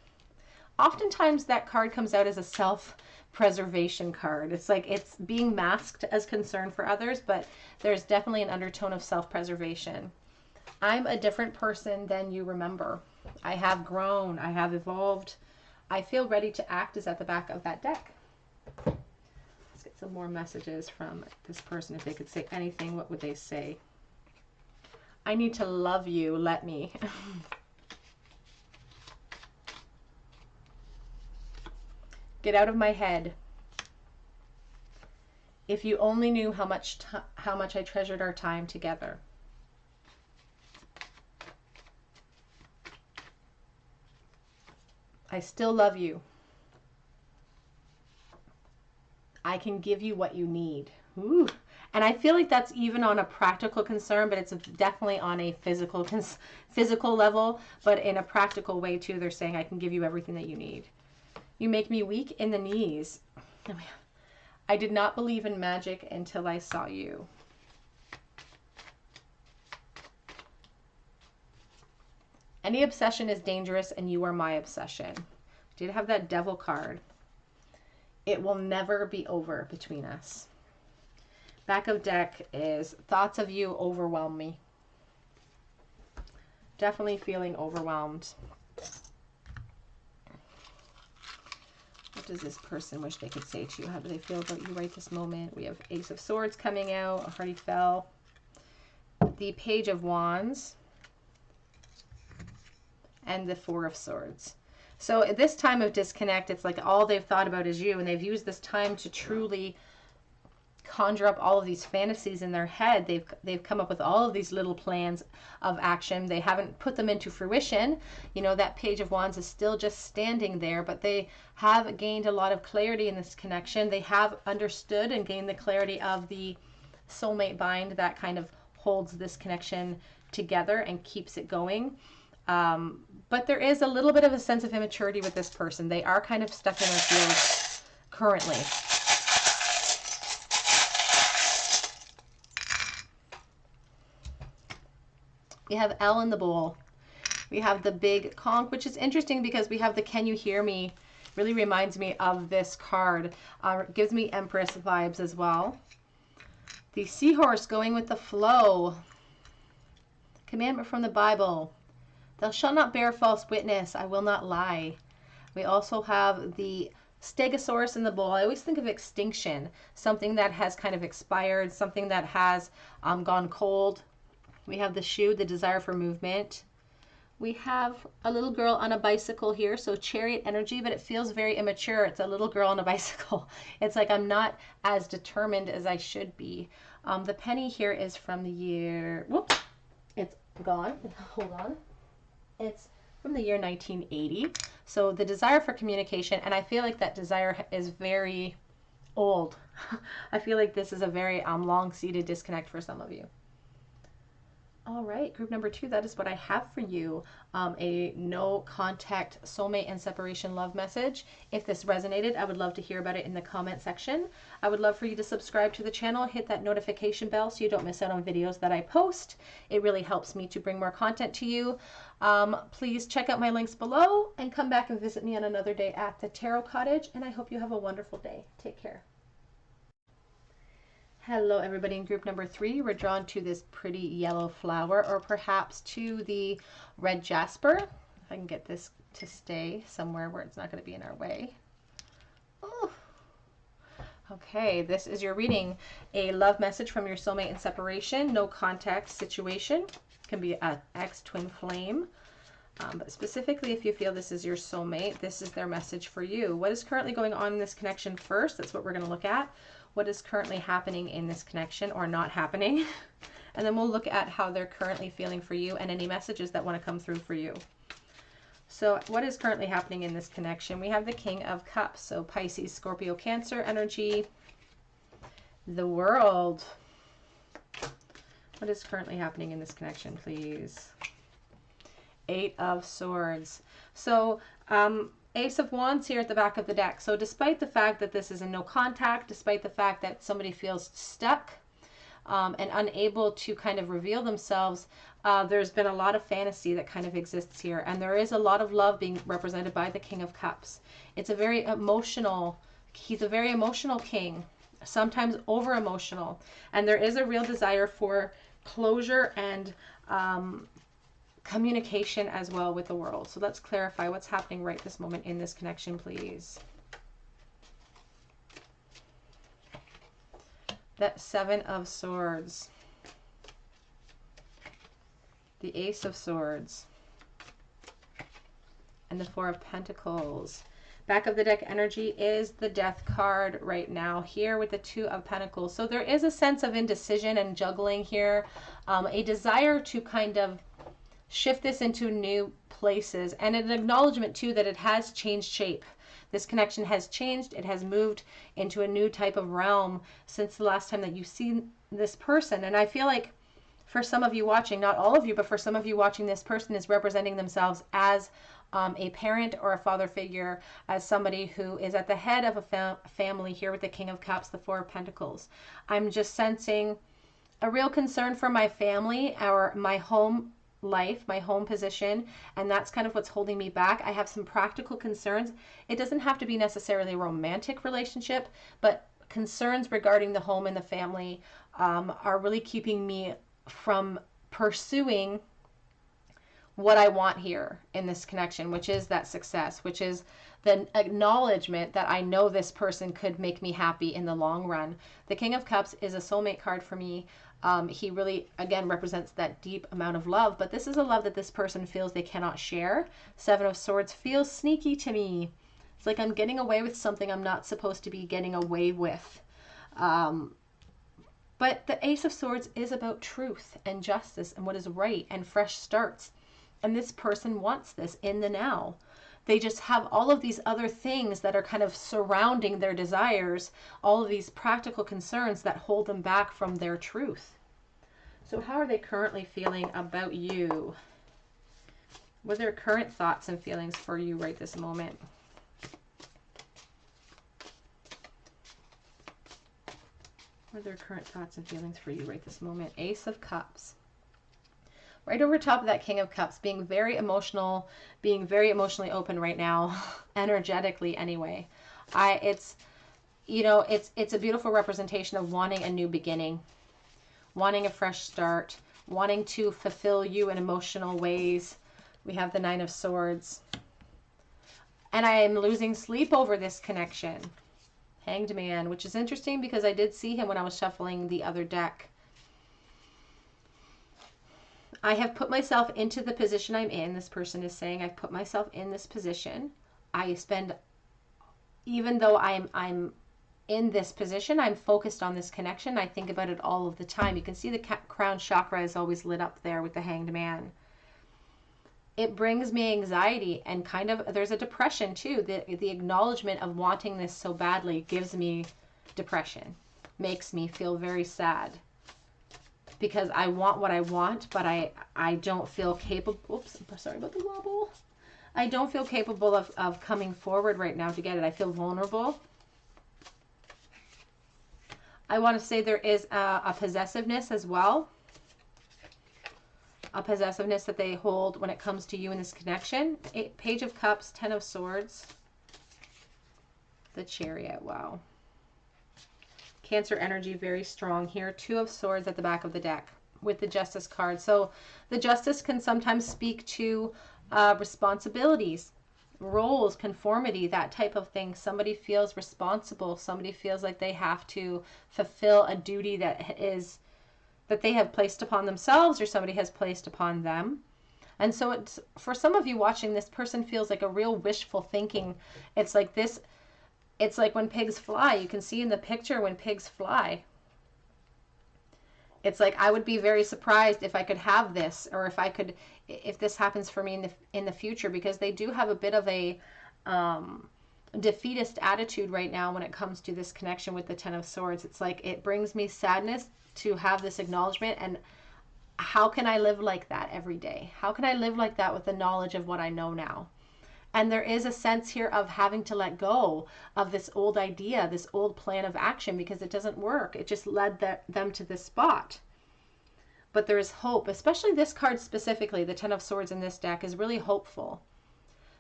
Oftentimes that card comes out as a self-preservation card. It's like it's being masked as concern for others, but there's definitely an undertone of self-preservation. I'm a different person than you remember. I have grown. I have evolved. I feel ready to act is at the back of that deck. Let's get some more messages from this person. If they could say anything, what would they say? I need to love you. Let me. Get out of my head. If you only knew how much I treasured our time together. I still love you. I can give you what you need. Ooh. And I feel like that's even on a practical concern, but it's definitely on a physical level, but in a practical way too. They're saying I can give you everything that you need. You make me weak in the knees. I did not believe in magic until I saw you. Any obsession is dangerous and you are my obsession. Did have that Devil card. It will never be over between us. Back of deck is thoughts of you overwhelm me. Definitely feeling overwhelmed. does this person wish they could say to you? How do they feel about you right this moment? We have Ace of Swords coming out, a hearty fell, the Page of Wands, and the Four of Swords. So at this time of disconnect, it's like all they've thought about is you, and they've used this time to truly conjure up all of these fantasies in their head. They've come up with all of these little plans of action. They haven't put them into fruition. You know, that Page of Wands is still just standing there, but they have gained a lot of clarity in this connection. They have understood and gained the clarity of the soulmate bind that kind of holds this connection together and keeps it going. But there is a little bit of a sense of immaturity with this person. They are kind of stuck in their feels currently. We have L in the bowl. We have the big conch, which is interesting because we have the Can You Hear Me? Really reminds me of this card. It gives me Empress vibes as well. The Seahorse going with the flow. Commandment from the Bible. Thou shalt not bear false witness. I will not lie. We also have the Stegosaurus in the bowl. I always think of extinction. Something that has kind of expired. Something that has gone cold. We have the Shoe, the desire for movement. We have a little girl on a bicycle here, so Chariot energy, but it feels very immature. It's a little girl on a bicycle. It's like I'm not as determined as I should be. The penny here is from the year, whoops, it's gone. Hold on. It's from the year 1980. So the desire for communication, and I feel like that desire is very old. I feel like this is a very long-seated disconnect for some of you. All right, group number 2, that is what I have for you. A no contact soulmate and separation love message. If this resonated, I would love to hear about it in the comment section. I would love for you to subscribe to the channel, hit that notification bell so you don't miss out on videos that I post. It really helps me to bring more content to you. Please check out my links below and come back and visit me on another day at the Tarot Cottage, and I hope you have a wonderful day. Take care. Hello everybody, in group number 3, we're drawn to this pretty yellow flower, or perhaps to the red jasper. If I can get this to stay somewhere where it's not going to be in our way. Oh. Okay, this is your reading. A love message from your soulmate in separation, no contact situation. Can be an ex, twin flame. But specifically, if you feel this is your soulmate, this is their message for you. What is currently going on in this connection first? That's what we're going to look at. What is currently happening in this connection or not happening? And then we'll look at how they're currently feeling for you and any messages that want to come through for you. So what is currently happening in this connection? We have the King of Cups. So Pisces, Scorpio, Cancer energy. The World. What is currently happening in this connection, please? 8 of Swords. So Ace of Wands here at the back of the deck. So despite the fact that this is a no contact, despite the fact that somebody feels stuck and unable to kind of reveal themselves, there's been a lot of fantasy that kind of exists here. And there is a lot of love being represented by the King of Cups. It's a very emotional, he's a very emotional king, sometimes over emotional. And there is a real desire for closure and communication as well with the world. So let's clarify what's happening right this moment in this connection, please. That 7 of Swords. The Ace of Swords. And the 4 of Pentacles. Back of the deck energy is the Death card right now here with the 2 of Pentacles. So there is a sense of indecision and juggling here. A desire to kind of shift this into new places, and an acknowledgement too that it has changed shape. This connection has changed. It has moved into a new type of realm since the last time that you've seen this person. And I feel like for some of you watching, not all of you, but for some of you watching, this person is representing themselves as a parent or a father figure, as somebody who is at the head of a family here with the King of Cups, the 4 of Pentacles. I'm just sensing a real concern for my family or my home life, my home position, and that's kind of what's holding me back. I have some practical concerns. It doesn't have to be necessarily a romantic relationship, but concerns regarding the home and the family are really keeping me from pursuing what I want here in this connection, which is that success, which is the acknowledgement that I know this person could make me happy in the long run. The King of Cups is a soulmate card for me. He really, again, represents that deep amount of love, but this is a love that this person feels they cannot share. Seven of Swords feels sneaky to me. It's like I'm getting away with something I'm not supposed to be getting away with. But the Ace of Swords is about truth and justice and what is right and fresh starts. And this person wants this in the now. They just have all of these other things that are kind of surrounding their desires, all of these practical concerns that hold them back from their truth. So how are they currently feeling about you? What are their current thoughts and feelings for you right this moment? What are their current thoughts and feelings for you right this moment? Ace of Cups. Right over top of that King of Cups, being very emotional, being very emotionally open right now, energetically anyway. It's a beautiful representation of wanting a new beginning, wanting a fresh start, wanting to fulfill you in emotional ways. We have the Nine of Swords. And I am losing sleep over this connection. Hanged Man, which is interesting because I did see him when I was shuffling the other deck. I have put myself into the position I'm in. This person is saying, I've put myself in this position. I spend, even though I'm in this position, I'm focused on this connection. I think about it all of the time. You can see the crown chakra is always lit up there with the Hanged Man. It brings me anxiety and kind of, there's a depression too. The acknowledgement of wanting this so badly gives me depression, makes me feel very sad. Because I want what I want, but I don't feel capable. Oops, I'm sorry about the wobble. I don't feel capable of coming forward right now to get it. I feel vulnerable. I want to say there is a possessiveness as well. A possessiveness that they hold when it comes to you in this connection. Page of Cups, Ten of Swords. The Chariot, wow. Cancer energy very strong here. Two of Swords at the back of the deck with the Justice card. So the Justice can sometimes speak to responsibilities, roles, conformity, that type of thing. Somebody feels responsible. Somebody feels like they have to fulfill a duty that they have placed upon themselves or somebody has placed upon them. And so it's, for some of you watching, this person feels like a real wishful thinking. It's like this. It's like when pigs fly. You can see in the picture when pigs fly. It's like I would be very surprised if I could have this, or if this happens for me in the future, because they do have a bit of a defeatist attitude right now when it comes to this connection with the Ten of Swords. It's like it brings me sadness to have this acknowledgement, and how can I live like that every day? How can I live like that with the knowledge of what I know now? And there is a sense here of having to let go of this old idea, this old plan of action, because it doesn't work. It just led them to this spot. But there is hope, especially this card specifically, the Ten of Swords in this deck is really hopeful.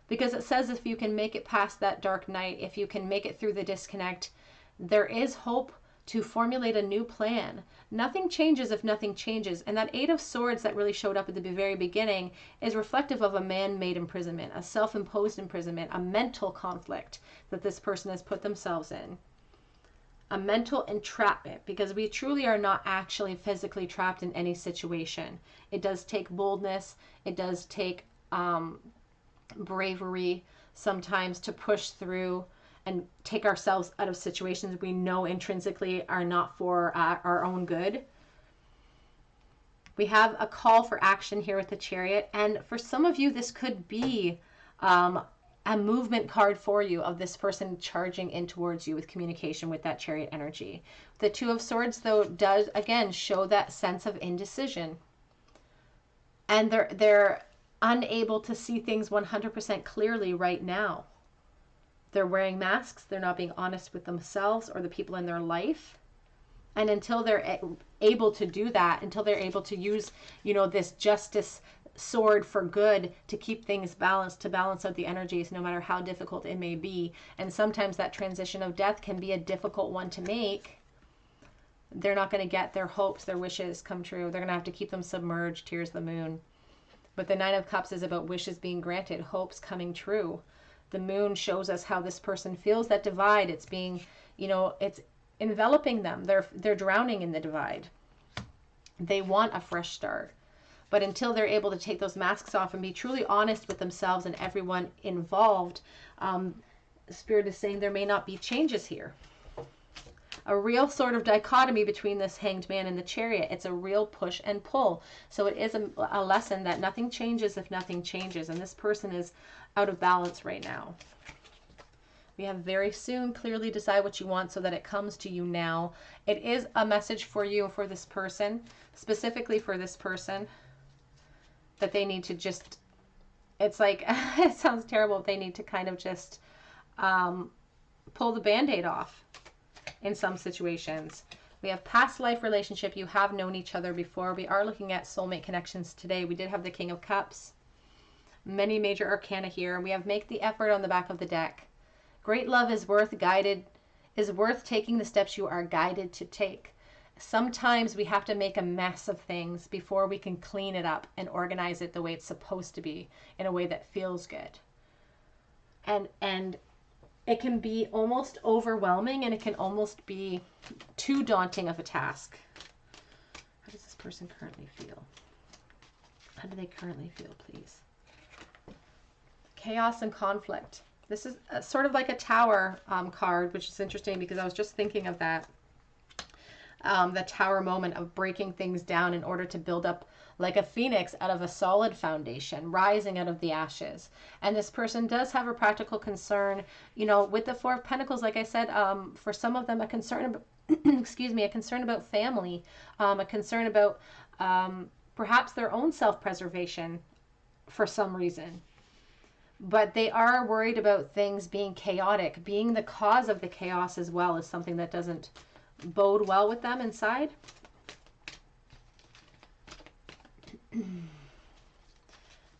Because it says if you can make it past that dark night, if you can make it through the disconnect, there is hope to formulate a new plan. Nothing changes if nothing changes. And that Eight of Swords that really showed up at the very beginning is reflective of a man-made imprisonment, a self-imposed imprisonment, a mental conflict that this person has put themselves in. A mental entrapment, because we truly are not actually physically trapped in any situation. It does take boldness. It does take bravery sometimes to push through and take ourselves out of situations we know intrinsically are not for our own good. We have a call for action here with the Chariot, and for some of you this could be a movement card for you of this person charging in towards you with communication with that Chariot energy. The Two of Swords, though, does again show that sense of indecision, and they're unable to see things 100% clearly right now. They're wearing masks. They're not being honest with themselves or the people in their life. And until they're able to do that, until they're able to use, this justice sword for good to keep things balanced, to balance out the energies, no matter how difficult it may be. And sometimes that transition of death can be a difficult one to make. They're not going to get their hopes, their wishes come true. They're going to have to keep them submerged. Here's the Moon. But the Nine of Cups is about wishes being granted, hopes coming true. The moon shows us how this person feels that divide. It's being, it's enveloping them. They're drowning in the divide. They want a fresh start. But until they're able to take those masks off and be truly honest with themselves and everyone involved, Spirit is saying there may not be changes here. A real sort of dichotomy between this Hanged Man and the Chariot. It's a real push and pull. So it is a lesson that nothing changes if nothing changes. And this person is out of balance right now. We have very soon. Clearly decide what you want so that it comes to you now. It is a message for you, for this person, specifically for this person, that they need to just, it's like, it sounds terrible. They need to kind of just pull the Band-Aid off. In some situations, we have past life relationship. You have known each other before. We are looking at soulmate connections today. We did have the King of Cups. Many major arcana here. We have make the effort on the back of the deck. Great love is worth taking the steps you are guided to take. Sometimes we have to make a mess of things before we can clean it up and organize it the way it's supposed to be, in a way that feels good. And it can be almost overwhelming, and it can almost be too daunting of a task. How does this person currently feel? How do they currently feel, please? Chaos and conflict. This is sort of like a Tower card, which is interesting because I was just thinking of that. The Tower moment of breaking things down in order to build up like a phoenix out of a solid foundation, rising out of the ashes. And this person does have a practical concern, with the Four of Pentacles, like I said, for some of them, a concern about, excuse me, a concern about family, a concern about perhaps their own self-preservation for some reason. But they are worried about things being chaotic. Being the cause of the chaos as well is something that doesn't bode well with them inside.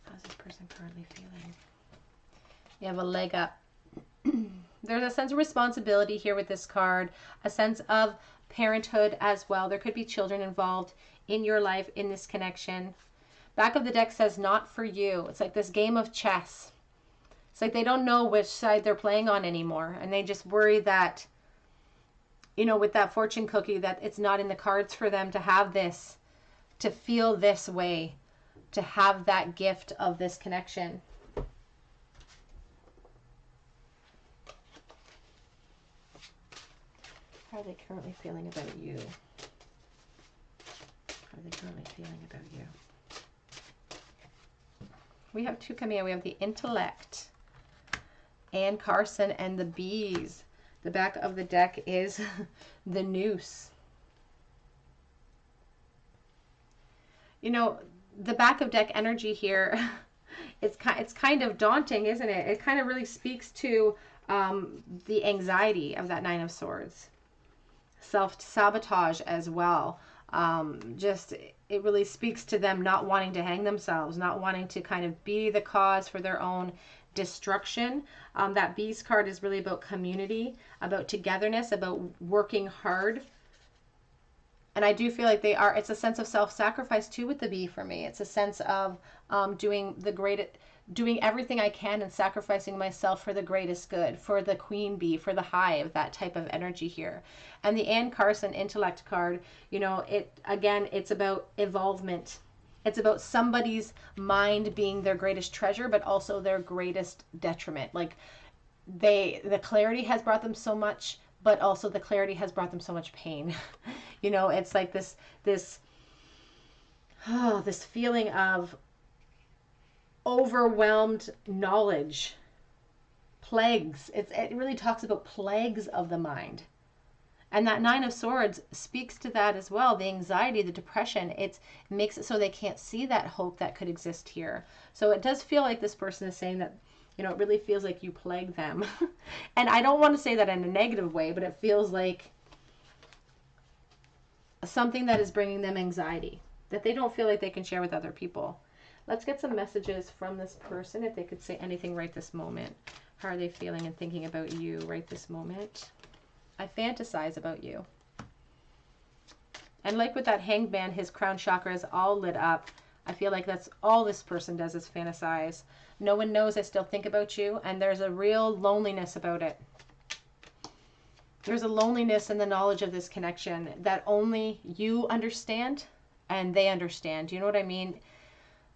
How's this person currently feeling? You have a leg up. There's a sense of responsibility here with this card, a sense of parenthood as well. There could be children involved in your life in this connection. Back of the deck says not for you. It's like this game of chess. It's like they don't know which side they're playing on anymore, and they just worry that, with that fortune cookie, that it's not in the cards for them to have this, to feel this way, to have that gift of this connection. How are they currently feeling about you? How are they currently feeling about you? We have two coming in. We have the Intellect, Anne Carson, and the Bees. The back of the deck is the Noose. The back of deck energy here, it's kind of daunting, isn't it? It kind of really speaks to the anxiety of that Nine of Swords. Self-sabotage as well. It really speaks to them not wanting to hang themselves, not wanting to kind of be the cause for their own destruction. That Beast card is really about community, about togetherness, about working hard. And I do feel like it's a sense of self-sacrifice too with the bee for me. It's a sense of doing everything I can and sacrificing myself for the greatest good, for the queen bee, for the hive, that type of energy here. And the Anne Carson Intellect card, it's about evolvement. It's about somebody's mind being their greatest treasure, but also their greatest detriment. Like the clarity has brought them so much, but also the clarity has brought them so much pain. It's like this feeling of overwhelmed knowledge, plagues. It really talks about plagues of the mind. And that Nine of Swords speaks to that as well. The anxiety, the depression, it makes it so they can't see that hope that could exist here. So it does feel like this person is saying that, it really feels like you plague them. And I don't want to say that in a negative way, but it feels like something that is bringing them anxiety, that they don't feel like they can share with other people. Let's get some messages from this person, if they could say anything right this moment. How are they feeling and thinking about you right this moment? I fantasize about you. And like with that Hanged Man, his crown chakra is all lit up. I feel like that's all this person does is fantasize. No one knows I still think about you, and there's a real loneliness about it. There's a loneliness in the knowledge of this connection that only you understand and they understand. You know what I mean?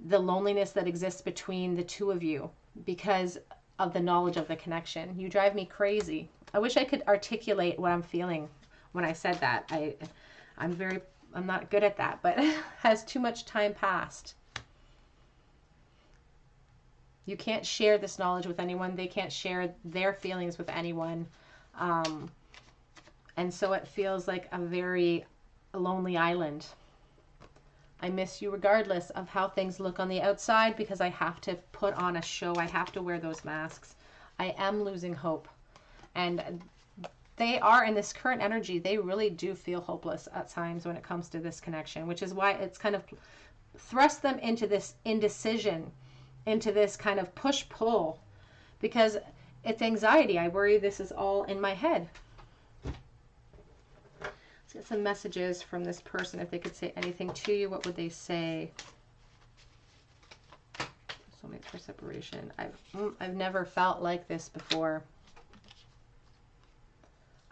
The loneliness that exists between the two of you because of the knowledge of the connection. You drive me crazy. I wish I could articulate what I'm feeling when I said that. I'm not good at that, but has too much time passed. You can't share this knowledge with anyone. They can't share their feelings with anyone. And so it feels like a very lonely island. I miss you regardless of how things look on the outside because I have to put on a show. I have to wear those masks. I am losing hope. And they are, in this current energy, they really do feel hopeless at times when it comes to this connection, which is why it's kind of thrust them into this indecision, into this kind of push-pull, because it's anxiety. I worry this is all in my head. Let's get some messages from this person. If they could say anything to you, what would they say? Soulmates for separation. I've never felt like this before.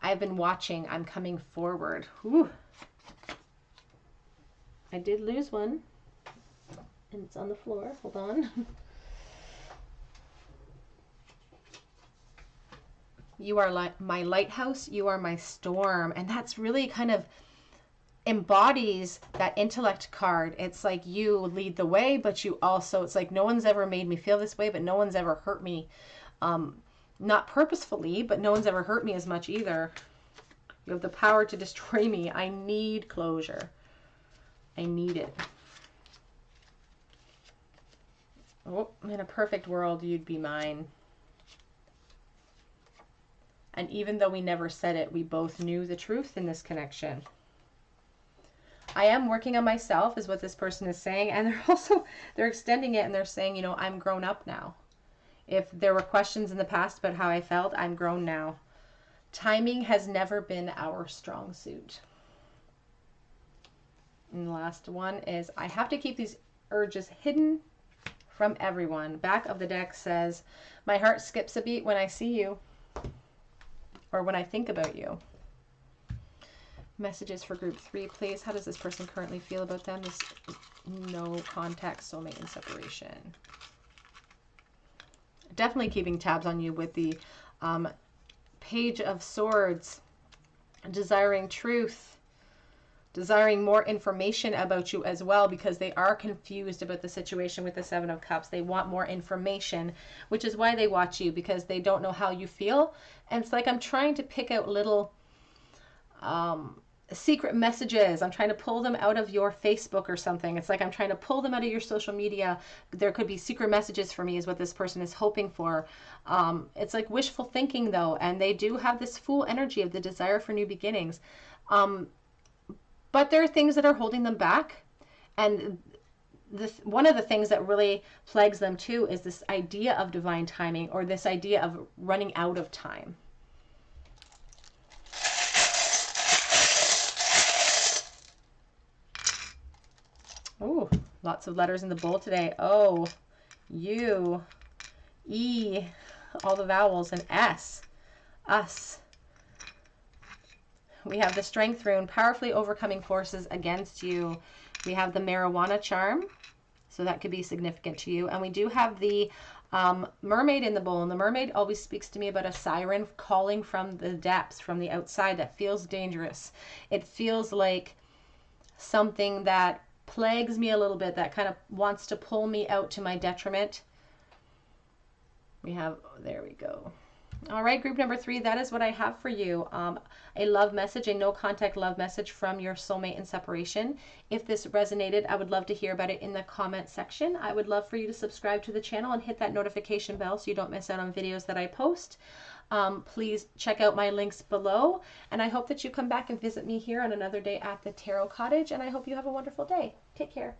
I've been watching. I'm coming forward. Whew. I did lose one. And it's on the floor. Hold on. You are like my lighthouse. You are my storm. And that's really kind of embodies that intellect card. It's like you lead the way, but you also, it's like no one's ever made me feel this way, but no one's ever hurt me. Not purposefully, but no one's ever hurt me as much either. You have the power to destroy me. I need closure. I need it. Oh, in a perfect world, you'd be mine. And even though we never said it, we both knew the truth in this connection. I am working on myself, is what this person is saying. And they're extending it and they're saying, you know, I'm grown up now. If there were questions in the past about how I felt, I'm grown now. Timing has never been our strong suit. And the last one is, I have to keep these urges hidden from everyone. Back of the deck says, my heart skips a beat when I see you or when I think about you. Messages for group 3, please. How does this person currently feel about them? This no contact, soulmate, and separation. Definitely keeping tabs on you with the Page of Swords, desiring truth, desiring more information about you as well, because they are confused about the situation with the Seven of Cups. They want more information, which is why they watch you, because they don't know how you feel. And it's like I'm trying to pick out little secret messages. I'm trying to pull them out of your Facebook or something. It's like I'm trying to pull them out of your social media. There could be secret messages for me, is what this person is hoping for. It's like wishful thinking though, and they do have this Fool energy of the desire for new beginnings. But there are things that are holding them back. And one of the things that really plagues them too is this idea of divine timing, or this idea of running out of time. Oh, lots of letters in the bowl today. O, U, E, all the vowels, and S, us. We have the Strength rune, powerfully overcoming forces against you. We have the marijuana charm, so that could be significant to you. And we do have the mermaid in the bowl. And the mermaid always speaks to me about a siren calling from the depths, from the outside, that feels dangerous. It feels like something that plagues me a little bit, that kind of wants to pull me out to my detriment. We have, there we go. All right, group number 3, that is what I have for you. A love message, a no contact love message from your soulmate in separation. If this resonated, I would love to hear about it in the comment section. I would love for you to subscribe to the channel and hit that notification bell so you don't miss out on videos that I post. Please check out my links below, and I hope that you come back and visit me here on another day at the Tarot Cottage, and I hope you have a wonderful day. Take care.